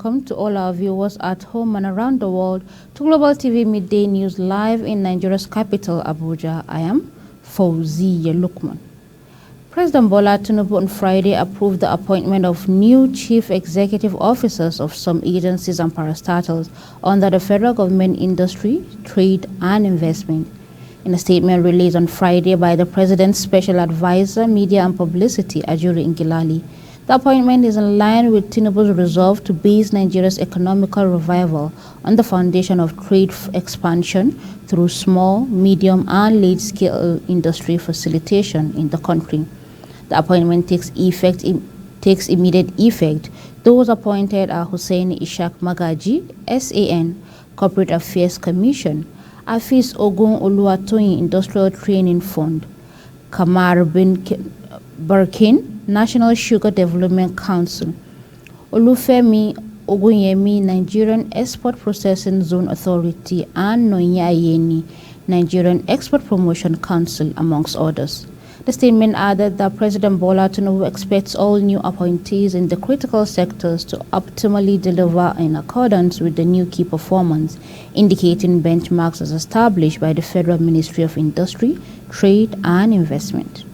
welcome to all our viewers at home and around the world to Global TV Midday News live in Nigeria's capital, Abuja. I am Fauziya Lukman. President Bola Tinubu on Friday approved the appointment of new chief executive officers of some agencies and parastatals under the federal government industry, trade and investment. In a statement released on Friday by the President's Special Advisor, Media and Publicity, Ajuri Ngilali, the appointment is in line with Tinubu's resolve to base Nigeria's economical revival on the foundation of trade expansion through small, medium, and large-scale industry facilitation in the country. The appointment takes immediate effect. Those appointed are Hussein Ishaq Magaji, SAN, Corporate Affairs Commission, Afis Ogun Oluwatoyin Industrial Training Fund, Kamar bin Barkin, National Sugar Development Council, Olufemi Ogunyemi, Nigerian Export Processing Zone Authority, and Nonya Ayeni, Nigerian Export Promotion Council, amongst others. The statement added that President Bola Tinubu expects all new appointees in the critical sectors to optimally deliver in accordance with the new key performance, indicating benchmarks as established by the Federal Ministry of Industry, Trade and Investment.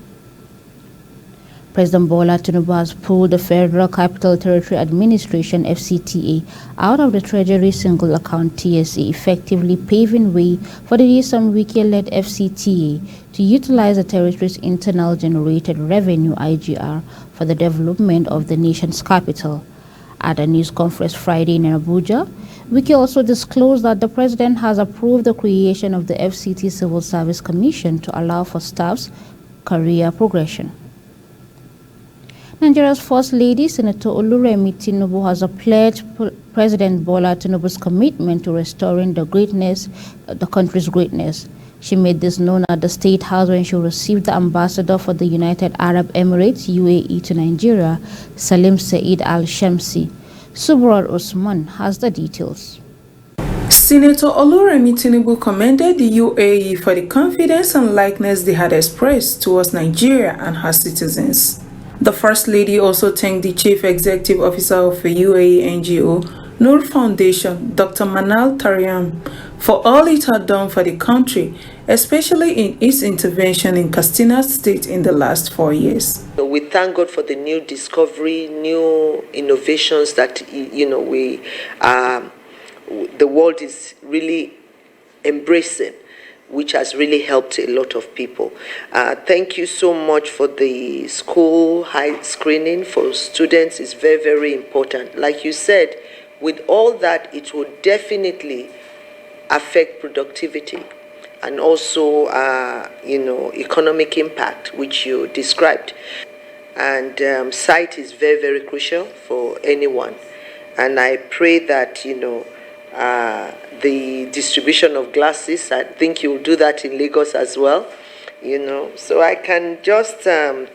President Bola Tinubu has pulled the Federal Capital Territory Administration (FCTA) out of the Treasury Single Account (TSA), effectively paving way for the Nyesom Wike-led FCTA to utilize the territory's internal generated revenue (IGR) for the development of the nation's capital. At a news conference Friday in Abuja, Wike also disclosed that the president has approved the creation of the FCT Civil Service Commission to allow for staff's career progression. Nigeria's First Lady, Senator Oluremi Tinubu, has pledged President Bola Tinubu's commitment to restoring the country's greatness. She made this known at the State House when she received the ambassador for the United Arab Emirates (UAE) to Nigeria, Salim Said Al-Shamsi. Subrar Usman has the details. Senator Oluremi Tinubu commended the UAE for the confidence and likeness they had expressed towards Nigeria and her citizens. The First Lady also thanked the Chief Executive Officer of the UAE NGO, Noor Foundation, Dr. Manal Tariam, for all it had done for the country, especially in its intervention in Katsina State in the last 4 years. We thank God for the new discovery, new innovations that the world is really embracing, which has really helped a lot of people. Thank you so much for the school height screening for students. It's very, very important. Like you said, with all that, it will definitely affect productivity and also, economic impact, which you described. And sight is very, very crucial for anyone. And I pray that, the distribution of glasses, I think you'll do that in Lagos as well, So I can just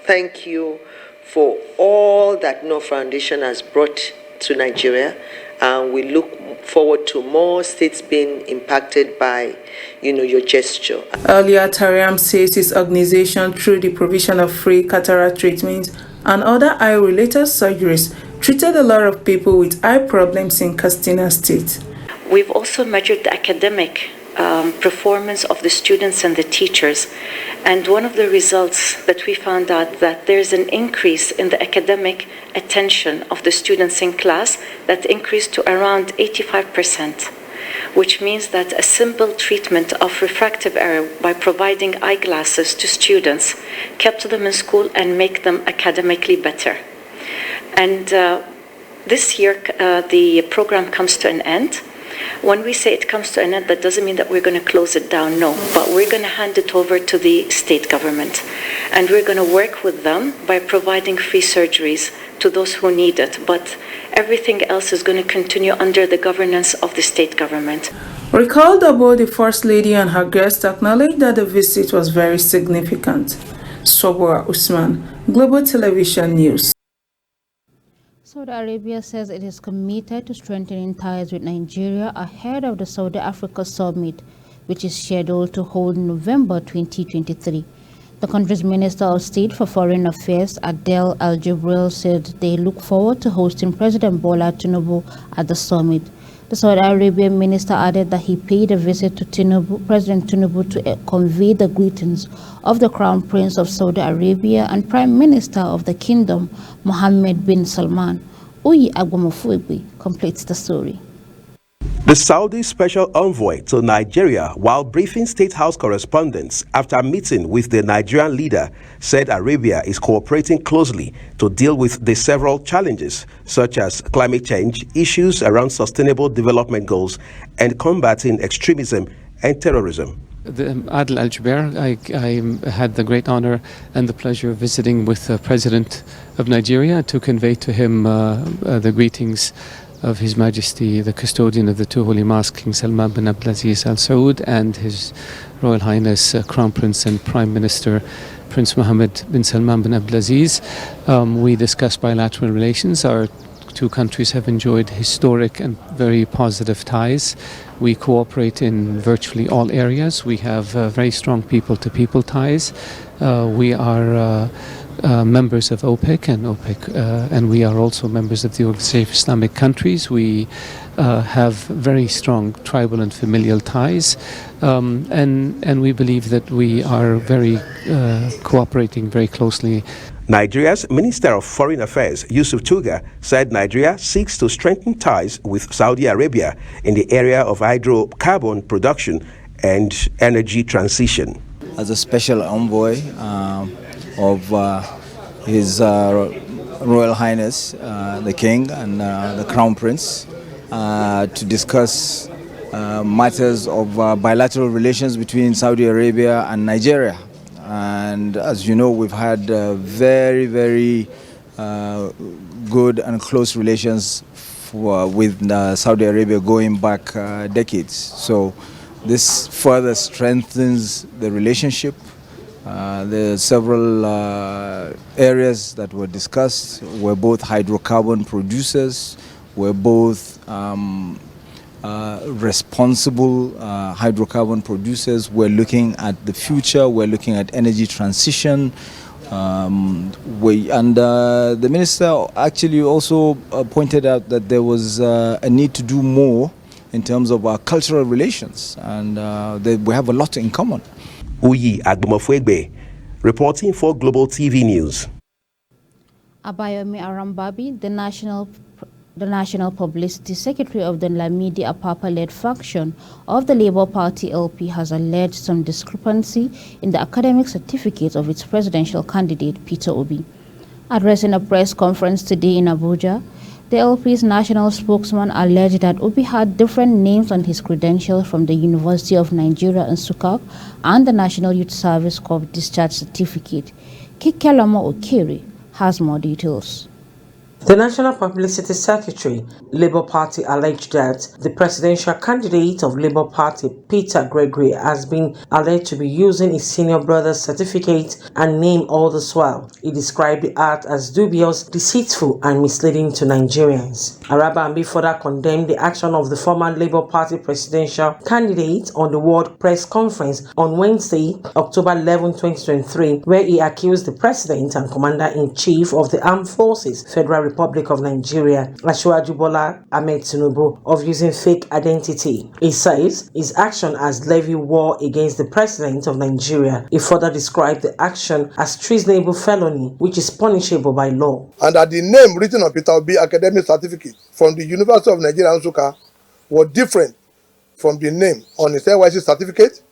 thank you for all that No Foundation has brought to Nigeria. And we look forward to more states being impacted by, your gesture. Earlier, Tariam says his organization, through the provision of free cataract treatment and other eye-related surgeries, treated a lot of people with eye problems in Katsina State. We've also measured the academic performance of the students and the teachers. And one of the results that we found out that there's an increase in the academic attention of the students in class that increased to around 85%, which means that a simple treatment of refractive error by providing eyeglasses to students kept them in school and make them academically better. And this year, the program comes to an end. When we say it comes to an end, that doesn't mean that we're going to close it down, no. But we're going to hand it over to the state government. And we're going to work with them by providing free surgeries to those who need it. But everything else is going to continue under the governance of the state government. Recalled about the First Lady and her guests acknowledged that the visit was very significant. Sobora Usman, Global Television News. Saudi Arabia says it is committed to strengthening ties with Nigeria ahead of the Saudi Africa Summit, which is scheduled to hold in November 2023. The country's Minister of State for Foreign Affairs, Adel Al-Jubril, said they look forward to hosting President Bola Tinubu at the summit. The Saudi Arabian minister added that he paid a visit to President Tinubu to convey the greetings of the Crown Prince of Saudi Arabia and Prime Minister of the Kingdom, Mohammed bin Salman. Uyi Agbomofuegbe completes the story. The Saudi special envoy to Nigeria, while briefing State House correspondents after meeting with the Nigerian leader, said Arabia is cooperating closely to deal with the several challenges such as climate change, issues around sustainable development goals, and combating extremism and terrorism. Adel Al-Jubair, I had the great honor and the pleasure of visiting with the President of Nigeria to convey to him the greetings of His Majesty, the custodian of the two holy mosques, King Salman bin Abdulaziz Al Saud, and His Royal Highness Crown Prince and Prime Minister Prince Mohammed bin Salman bin Abdulaziz. We discussed bilateral relations. Our two countries have enjoyed historic and very positive ties. We cooperate in virtually all areas. We have very strong people-to-people ties. We are members of OPEC, and we are also members of the Organization of Islamic Countries. We have very strong tribal and familial ties, and we believe that we are very cooperating very closely. Nigeria's Minister of Foreign Affairs, Yusuf Tuga, said Nigeria seeks to strengthen ties with Saudi Arabia in the area of hydrocarbon production and energy transition. As a special envoy of His Royal Highness, the King and the Crown Prince, to discuss matters of bilateral relations between Saudi Arabia and Nigeria. And as you know, we've had very, very good and close relations with Saudi Arabia going back decades. So this further strengthens the relationship. There are several areas that were discussed. We're both hydrocarbon producers. We're both responsible hydrocarbon producers. We're looking at the future. We're looking at energy transition. The minister actually also pointed out that there was a need to do more in terms of our cultural relations, and we have a lot in common. Uyi Agbomofuegbe, reporting for Global TV News. Abayomi Arambabi, the National Publicity Secretary of the Lamidi Apapa-led faction of the Labour Party LP, has alleged some discrepancy in the academic certificate of its presidential candidate, Peter Obi. Addressing a press conference today in Abuja, the LP's national spokesman alleged that Obi had different names on his credentials from the University of Nigeria in Nsukka and the National Youth Service Corps discharge certificate. Kikelamo Okere has more details. The National Publicity Secretary, Labour Party, alleged that the presidential candidate of Labour Party, Peter Gregory, has been alleged to be using his senior brother's certificate and name all this while. He described the act as dubious, deceitful, and misleading to Nigerians. Arabambi further condemned the action of the former Labour Party presidential candidate on the World Press Conference on Wednesday, October 11, 2023, where he accused the President and Commander-in-Chief of the Armed Forces, Federal Republic of Nigeria, Asiwaju Bola Ahmed Tinubu, of using fake identity. He says his action has levied war against the President of Nigeria. He further described the action as treasonable felony, which is punishable by law. And that the name written on Peter Obi academic certificate from the University of Nigeria Nsukka was different from the name on his NYC certificate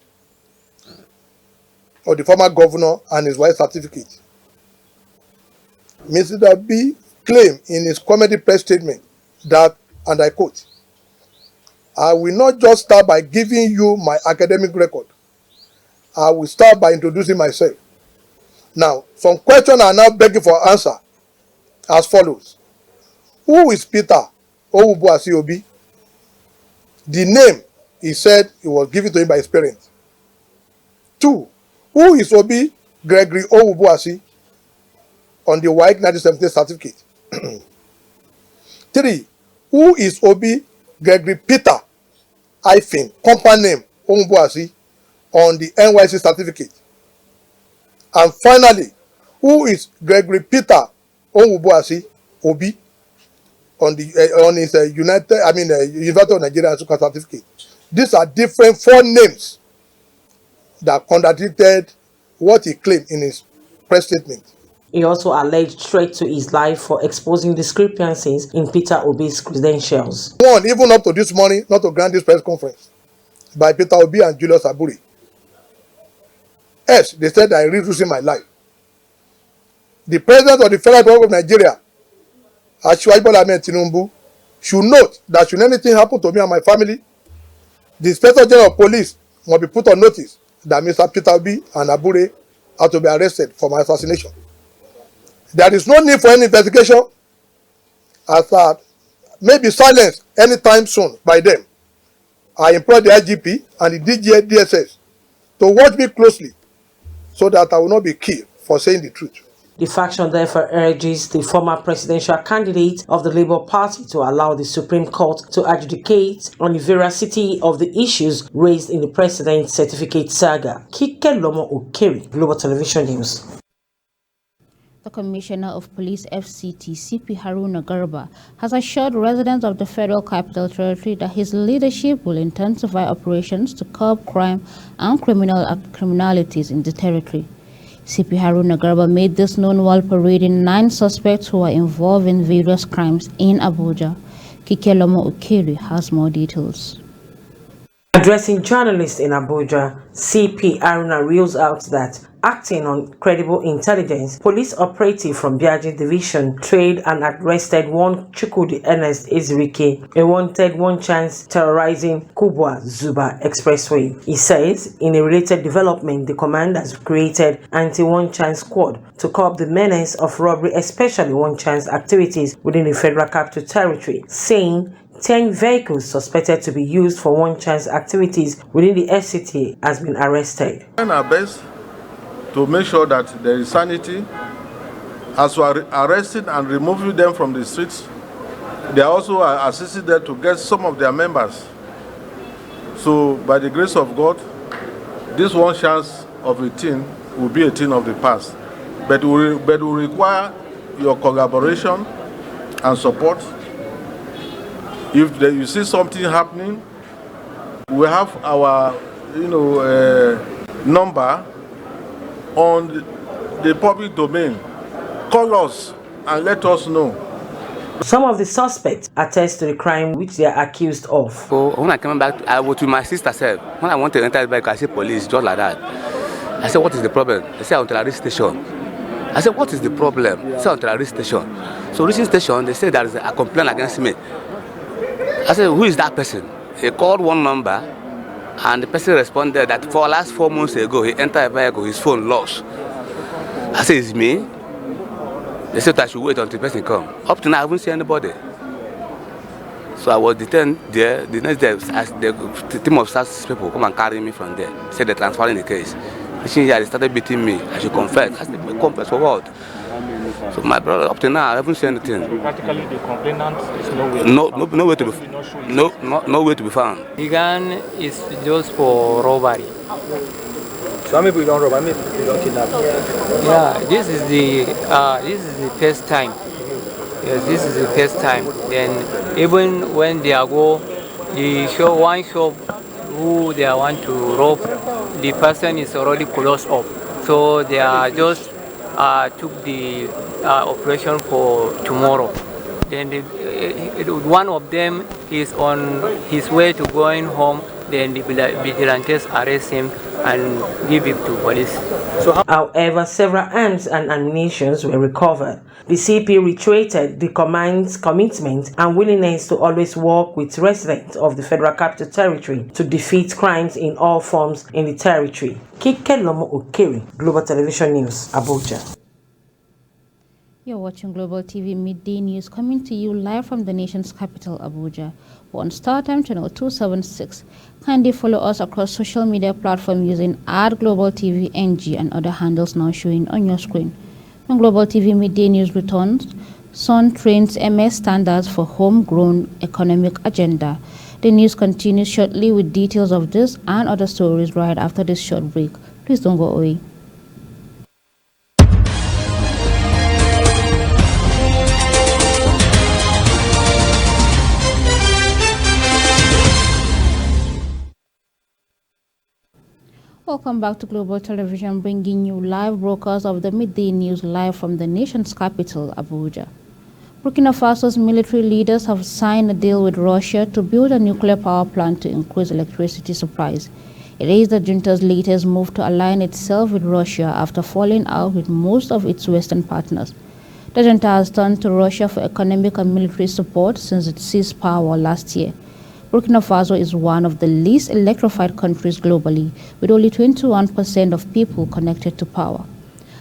of the former governor and his wife's certificate. Mr. Obi claimed in his comedy press statement that, and I quote, "I will not just start by giving you my academic record. I will start by introducing myself." Now, some questions are now begging for answer as follows. Who is Peter Owubuasi Obi? The name he said it was given to him by his parents. 2. Who is Obi Gregory Owubuasi on the WAEC 1978 certificate? 3. Who is Obi Gregory Peter company name Owubuasi on the NYC certificate? And finally, who is Gregory Peter Onwubuasi Obi on his University of Nigeria certificate. These are different 4 names that contradicted what he claimed in his press statement. He also alleged threat to his life for exposing discrepancies in Peter Obi's credentials. One, even up to this morning, not to grant this press conference by Peter Obi and Julius Aburi. Yes, they said I risk losing my life. The president of the Federal Republic of Nigeria, Asiwaju Bola Ahmed Tinubu, should note that should anything happen to me and my family, the Inspector General of Police must be put on notice that Mr. Peter Obi and Abure are to be arrested for my assassination. There is no need for any investigation, as that may be silenced anytime soon by them. I implore the IGP and the DSS to watch me closely so that I will not be killed for saying the truth. The faction therefore urges the former presidential candidate of the Labour Party to allow the Supreme Court to adjudicate on the veracity of the issues raised in the President's Certificate saga. Kike Lomo Okeri, Global Television News. The Commissioner of Police FCT, CP Haruna Garba, has assured residents of the Federal Capital Territory that his leadership will intensify operations to curb crime and criminalities in the territory. CP Haruna Garba made this known while parading 9 suspects who are involved in various crimes in Abuja. Kikelomo Ukiri has more details. Addressing journalists in Abuja, CP Haruna reels out that, acting on credible intelligence, police operative from Biaji Division trailed and arrested one Chukwudi Ernest Ezirike, a wanted one-chance terrorizing Kubwa Zuba Expressway. He says, in a related development, the command has created anti-one-chance squad to curb the menace of robbery, especially one-chance activities within the Federal Capital Territory, saying 10 vehicles suspected to be used for one-chance activities within the FCT has been arrested. Our best to make sure that there is sanity. As we are arresting and removing them from the streets, they are also assisting them to get some of their members. So by the grace of God, this one chance of a thing will be a thing of the past. But we require your collaboration and support. If you see something happening, we have our number on the public domain. Call us and let us know. Some of the suspects attest to the crime which they are accused of. So when I came back, I was with my sister. When I want to enter the bike, I see police, just like that. I said, what is the problem? They said, until I reach station. I said, what is the problem? They said, until I reach station. So reaching station, they said there is a complaint against me. I said, who is that person? He called one number, and the person responded that for the last 4 months ago, he entered a vehicle, his phone lost. I said, it's me. They said I should wait until the person come. Up to now, I haven't seen anybody. So I was detained there. The next day, the team of SAS people come and carry me from there. Said they're transferring the case. Reaching here, they started beating me. I should confess. I said, confess for what? So my brother, up to now, I haven't seen anything. Practically, the complainant is nowhere to be found. The gun is just for robbery. So how many people don't rob? How many people don't kidnap? Yeah, this is the first time. Yes, this is the first time. Then even when they go, one shop who they want to rob, the person is already closed up. So they are just took the operation for tomorrow. Then one of them is on his way to going home. Then the vigilantes arrest him and give him to police. However, several arms and ammunition were recovered. The CP reiterated the command's commitment and willingness to always work with residents of the Federal Capital Territory to defeat crimes in all forms in the territory. Kike Lomo Okeri, Global Television News, Abuja. You're watching Global TV Midday News, coming to you live from the nation's capital, Abuja. We're on StarTime channel 276. Kindly follow us across social media platforms using @GlobalTVNG and other handles now showing on your screen. When Global TV Midday News returns, Sun trains MS standards for homegrown economic agenda. The news continues shortly with details of this and other stories right after this short break. Please don't go away. Welcome back to Global Television, bringing you live broadcasts of the midday news live from the nation's capital, Abuja. Burkina Faso's military leaders have signed a deal with Russia to build a nuclear power plant to increase electricity supplies. It is the junta's latest move to align itself with Russia after falling out with most of its Western partners. The junta has turned to Russia for economic and military support since it seized power last year. Burkina Faso is one of the least electrified countries globally, with only 21% of people connected to power.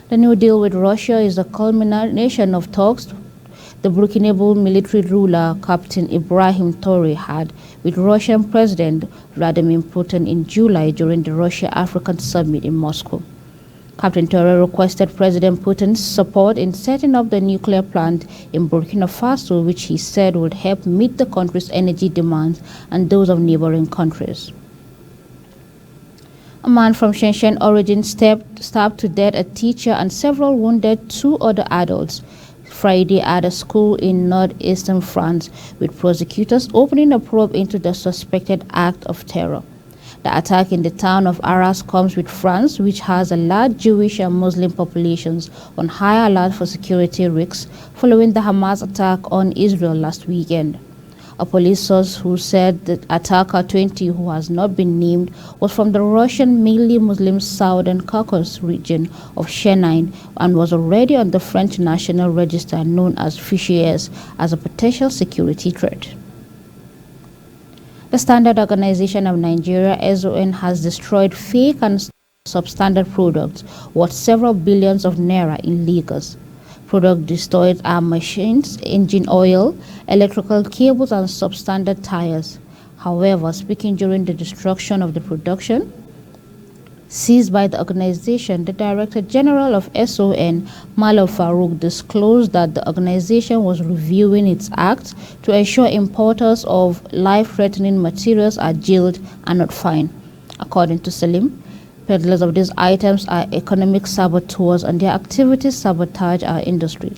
The new deal with Russia is a culmination of talks the Burkinabé military ruler Captain Ibrahim Traoré had with Russian President Vladimir Putin in July during the Russia-African Summit in Moscow. Captain Traoré requested President Putin's support in setting up the nuclear plant in Burkina Faso, which he said would help meet the country's energy demands and those of neighboring countries. A man from Shenzhen origin stabbed to death a teacher and several wounded 2 other adults Friday at a school in northeastern France, with prosecutors opening a probe into the suspected act of terror. The attack in the town of Arras comes with France, which has a large Jewish and Muslim populations, on high alert for security risks following the Hamas attack on Israel last weekend. A police source who said the attacker, 20, who has not been named, was from the Russian, mainly Muslim Southern Caucasus region of Chechnya and was already on the French national register known as Fichiers as a potential security threat. The Standard Organization of Nigeria, SON, has destroyed fake and substandard products worth several billions of naira in Lagos. Products destroyed are machines, engine oil, electrical cables, and substandard tires. However, speaking during the destruction of the production seized by the organization, the Director General of SON, Malo Farouk, disclosed that the organization was reviewing its acts to ensure importers of life-threatening materials are jailed and not fined. According to Salim, peddlers of these items are economic saboteurs and their activities sabotage our industry,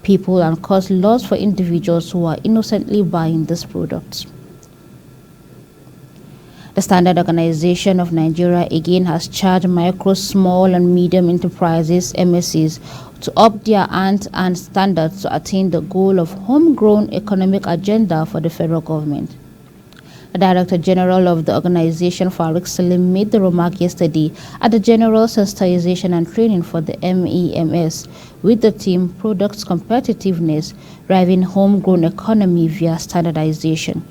people, and cause loss for individuals who are innocently buying these products. The Standard Organization of Nigeria again has charged micro, small, and medium enterprises (MSCs) to up their ante and standards to attain the goal of homegrown economic agenda for the federal government. The Director General of the organization, Farouk Salim, made the remark yesterday at the General Sensitization and Training for the MEMS with the theme Products Competitiveness, Driving Homegrown Economy via Standardization.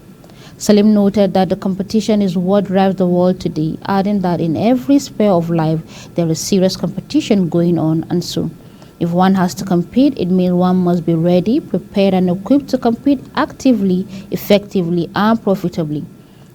Salim noted that the competition is what drives the world today, adding that in every sphere of life there is serious competition going on, and so if one has to compete, it means one must be ready, prepared, and equipped to compete actively, effectively, and profitably.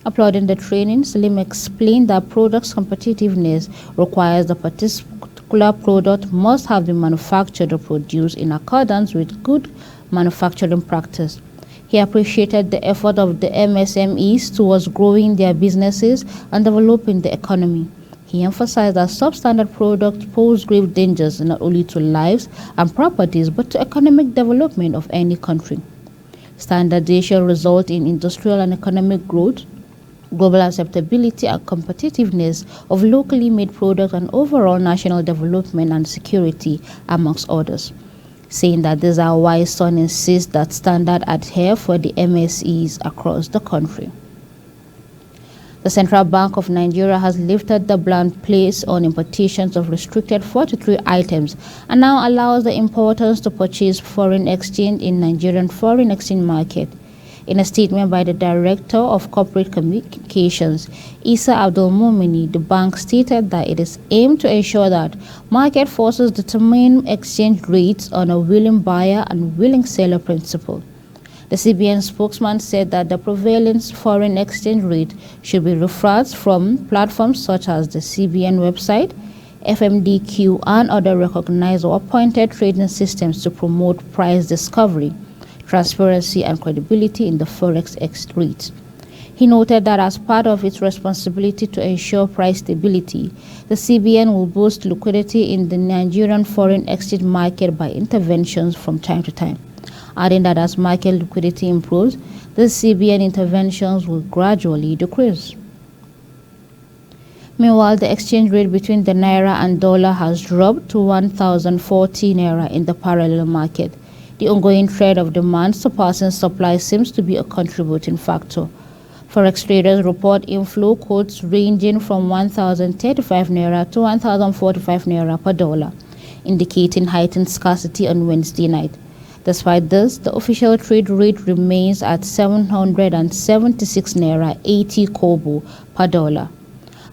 Applauding the training, Salim explained that products competitiveness requires the particular product must have been manufactured or produced in accordance with good manufacturing practice. He appreciated the effort of the MSMEs towards growing their businesses and developing the economy. He emphasized that substandard products pose grave dangers not only to lives and properties but to economic development of any country. Standardization results in industrial and economic growth, global acceptability and competitiveness of locally made products, and overall national development and security, amongst others. Saying that these are why SON insists that standards adhere for the MSEs across the country. The Central Bank of Nigeria has lifted the ban placed on importations of restricted 43 items and now allows the importers to purchase foreign exchange in Nigerian foreign exchange market. In a statement by the Director of Corporate Communications, Isa Abdul-Mumini, the bank stated that it is aimed to ensure that market forces determine exchange rates on a willing buyer and willing seller principle. The CBN spokesman said that the prevailing foreign exchange rate should be referred from platforms such as the CBN website, FMDQ, and other recognized or appointed trading systems to promote price discovery, transparency, and credibility in the forex exchange rate. He noted that as part of its responsibility to ensure price stability, the CBN will boost liquidity in the Nigerian foreign exchange market by interventions from time to time, adding that as market liquidity improves, the CBN interventions will gradually decrease. Meanwhile, the exchange rate between the naira and dollar has dropped to 1,040 naira in the parallel market. The ongoing trend of demand surpassing supply seems to be a contributing factor. Forex traders report inflow quotes ranging from 1,035 naira to 1,045 naira per dollar, indicating heightened scarcity on Wednesday night. Despite this, the official trade rate remains at 776 naira 80 kobo per dollar,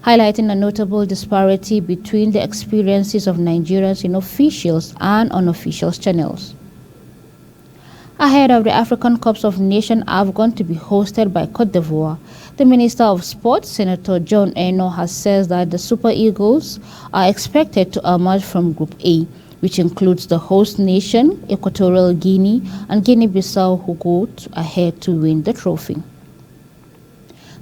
highlighting a notable disparity between the experiences of Nigerians in official and unofficial channels. Ahead of the African Cup of Nations AFCON to be hosted by Cote d'Ivoire, the Minister of Sports, Senator John Eno, has said that the Super Eagles are expected to emerge from Group A, which includes the host nation, Equatorial Guinea, and Guinea-Bissau, who go ahead to win the trophy.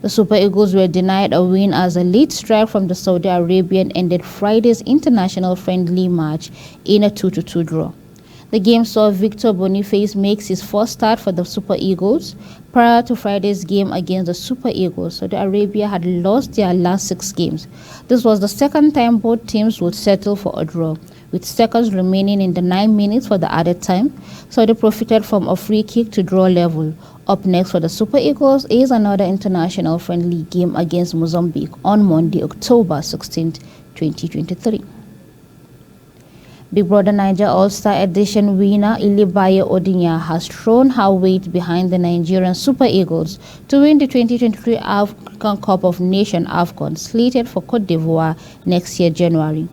The Super Eagles were denied a win as a late strike from the Saudi Arabian ended Friday's international friendly match in a 2-2 draw. The game saw Victor Boniface makes his first start for the Super Eagles. Prior to Friday's game against the Super Eagles, Saudi Arabia had lost their last 6 games. This was the second time both teams would settle for a draw, with seconds remaining in the 9 minutes for the added time. Saudi profited from a free kick to draw level. Up next for the Super Eagles is another international friendly game against Mozambique on Monday, October 16, 2023. Big Brother Niger All-Star Edition winner Ilibaye Odinya has thrown her weight behind the Nigerian Super Eagles to win the 2023 African Cup of Nations AFCON, slated for Cote d'Ivoire next year, January.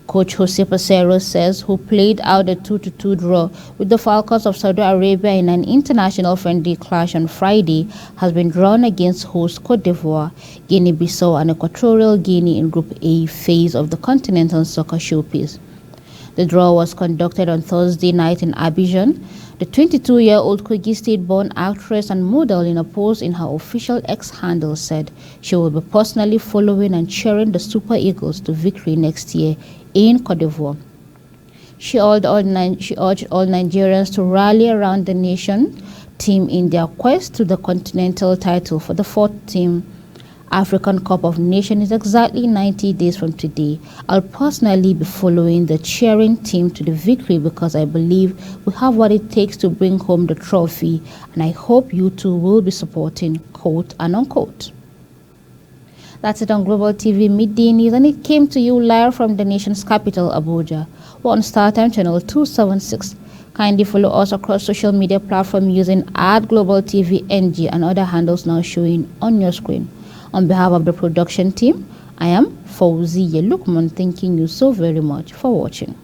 Coach Jose Peseiro says, who played out a 2-2 draw with the Falcons of Saudi Arabia in an international friendly clash on Friday, has been drawn against host Cote d'Ivoire, Guinea-Bissau and Equatorial Guinea in Group A phase of the Continental Soccer Showpiece. The draw was conducted on Thursday night in Abidjan. The 22-year-old Kogi State-born actress and model, in a post in her official X handle, said she will be personally following and cheering the Super Eagles to victory next year in Cote d'Ivoire. She urged all Nigerians to rally around the nation team in their quest to the continental title for the 4th team. African Cup of Nations is exactly 90 days from today. I'll personally be following the cheering team to the victory because I believe we have what it takes to bring home the trophy, and I hope you too will be supporting, quote and unquote. That's it on Global TV Midday News, and it came to you live from the nation's capital, Abuja. We're on StarTime channel 276. Kindly follow us across social media platforms using @GlobalTVNG and other handles now showing on your screen. On behalf of the production team, I am Fauzi Yelukman, thanking you so very much for watching.